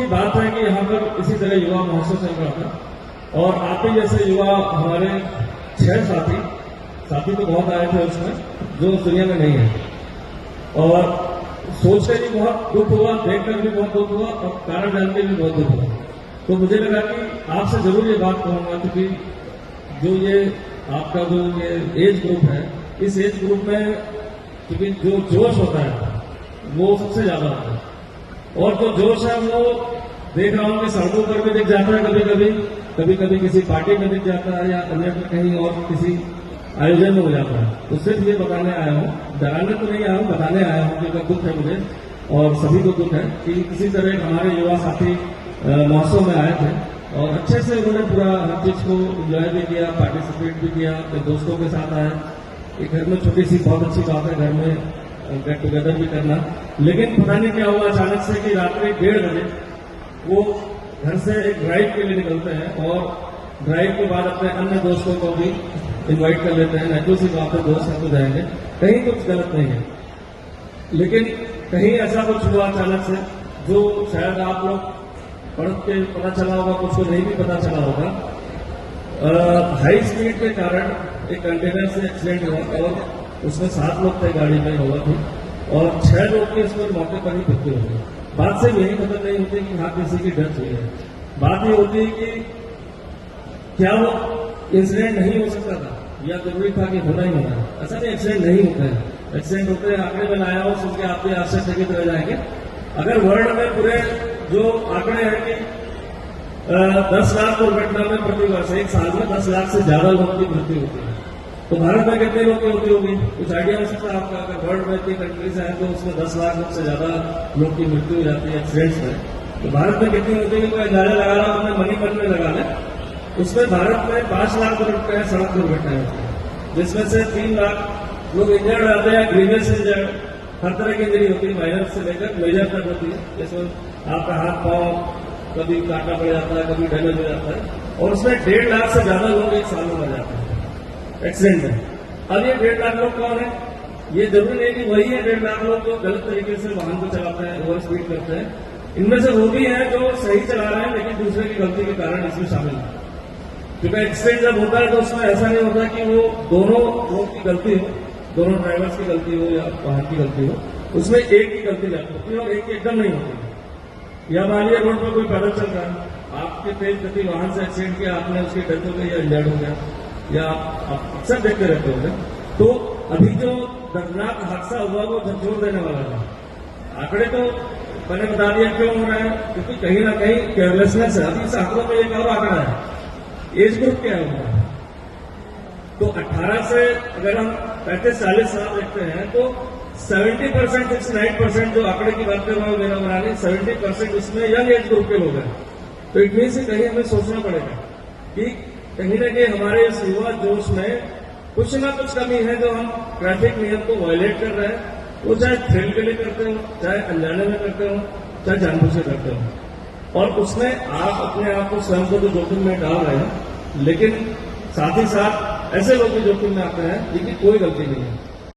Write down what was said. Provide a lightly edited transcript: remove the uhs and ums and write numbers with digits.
की बात है कि यहाँ पर इसी तरह युवा महोत्सव चल रहा था और आप ही जैसे युवा हमारे 6 साथी तो बहुत आए थे उसमें जो उस दुनिया में नहीं है, और सोचकर भी बहुत दुख हुआ, देखकर भी बहुत दुख हुआ और कारण जान के भी बहुत दुख हुआ। तो मुझे लगा कि आपसे जरूर ये बात कहूंगा, क्योंकि जो ये आपका जो ये एज ग्रुप है, इस एज ग्रुप में क्योंकि जो जोश होता है वो सबसे ज्यादा होता है, और जो जोश है वो देख रहा हूं कि सड़कों पर भी दिख जाता है, कभी कभी किसी पार्टी में दिख जाता है या अन्य कहीं और किसी आयोजन में हो जाता है। तो सिर्फ ये बताने आया हूँ, डराने तो नहीं आया हूँ, बताने आया हूँ क्योंकि दुख है मुझे और सभी को दुख है कि किसी तरह हमारे युवा साथी महोत्सव में आए थे और अच्छे से उन्होंने पूरा हर चीज को एंजॉय भी किया, पार्टिसिपेट भी किया, अपने दोस्तों के साथ आए। एक घर में छोटी सी बहुत अच्छी बात है घर में गेट टुगेदर भी करना, लेकिन पता नहीं क्या हुआ अचानक से कि रात्रि 1:30 बजे वो घर से एक ड्राइव के लिए निकलते हैं और ड्राइव के बाद अपने अन्य दोस्तों को भी इनवाइट कर लेते हैं। नहीं सी बात है, दोस्त हैं तो जाएंगे, कहीं कुछ गलत नहीं है, लेकिन कहीं ऐसा कुछ हुआ अचानक से जो शायद आप लोग पढ़ के पता चला होगा, कुछ को नहीं भी पता चला होगा। हाई स्पीड के कारण एक कंटेनर से एक्सीडेंट हुआ और उसमें 7 लोग थे गाड़ी में, हुआ थी और 6 लोग की इसमें मौके पर ही मृत्यु हो गई। बात से यही खत्म नहीं होती कि हाँ किसी की डेथ हुई है, बात ये होती है कि क्या वो इंसिडेंट नहीं हो सकता था या जरूरी था कि होना ही होना है। ऐसा नहीं, एक्सीडेंट नहीं होते हैं, एक्सीडेंट होते हैं। आंकड़े में लाया हो सुन के आप भी आश्चर्यचकित रह जाएंगे। अगर वर्ल्ड में पूरे जो आंकड़े हैं कि 10 लाख दुर्घटना में प्रतिवर्ष एक साल में 10 लाख से ज्यादा लोगों की मृत्यु होती है, तो भारत में कितने लोग की होती होगी? कुछ आइडिया हो सकता है आपका? अगर वर्ल्ड में इतनी कंट्रीज हैं तो उसमें 10 लाख से ज्यादा लोग की मृत्यु हो जाती है एक्सीडेंट्स में, तो भारत में कितनी होती है? कोई अंदाजा लगा रहा हूं, अपने मन में लगा लें। उसमें भारत में 5 लाख दुर्घटनाएं सड़क दुर्घटनाएं होती है, जिसमें से 3 लाख लोग इंजर्ड आते हैं, ग्रीवियस इंजर्ड, हर तरह की इंजरी होती है, माइनर से लेकर मेजर तक होती है। जिसमें आपका हाथ पांव कभी काटना पड़ जाता है, कभी डैमेज हो जाता है, और उसमें 1.5 लाख से ज्यादा लोग एक साल में मर जाते हैं एक्सीडेंट में। अब ये 1.5 लाख लोग कौन है? ये जरूरी नहीं कि वही है 1.5 लाख लोग जो गलत तरीके से वाहन को चलाते हैं, ओवर स्पीड करते हैं। इनमें से वो भी है जो सही चला रहे हैं लेकिन दूसरे की गलती के कारण इसमें शामिल है। क्योंकि एक्सीडेंट जब होता है तो उसमें ऐसा नहीं होता कि वो दोनों लोग की गलती हो, दोनों ड्राइवर्स की गलती हो या वाहन की गलती हो, उसमें एक की गलती जाती होती है और एक की एकदम नहीं होती। या मान लिया रोड पर कोई पैदल चल रहा है, आपके तेज गति वाहन से एक्सीडेंट किया, आपने उसकी डेथ हो गई या इंजर्ड हो गया, या आप अक्सर देखते रहते होंगे। तो अभी जो दर्दनाक हादसा हुआ वो झकझोर देने वाला था। आंकड़े तो मैंने बता दिया क्यों हो रहा है, क्योंकि कहीं ना कहीं केयरलेसनेस है। अभी इस आंकड़ों में एक और आंकड़ा है, एज ग्रुप क्या है? तो 18 से अगर हम 35-40 साल देखते हैं तो 70%, 69% जो आंकड़े की बात कर रहा हूं मेरा बनाने, 70% उसमें यंग एज ग्रुप के लोग हैं। तो इट मीन से कहीं हमें सोचना पड़ेगा कि कहीं ना कहीं हमारे इस युवा जोश में कुछ ना कुछ कमी है जो हम ट्रैफिक नियम को वायलेट कर रहे हैं। वो चाहे थ्रिल के लिए करते हो, चाहे अनजाने में करते हो, चाहे जानबूझ से करते हो, और उसमें आप अपने आप को स्वयं को तो जोखिम में डाल रहे हैं, लेकिन साथ ही साथ ऐसे लोग भी जोखिम में आते हैं जिनकी कोई गलती नहीं है।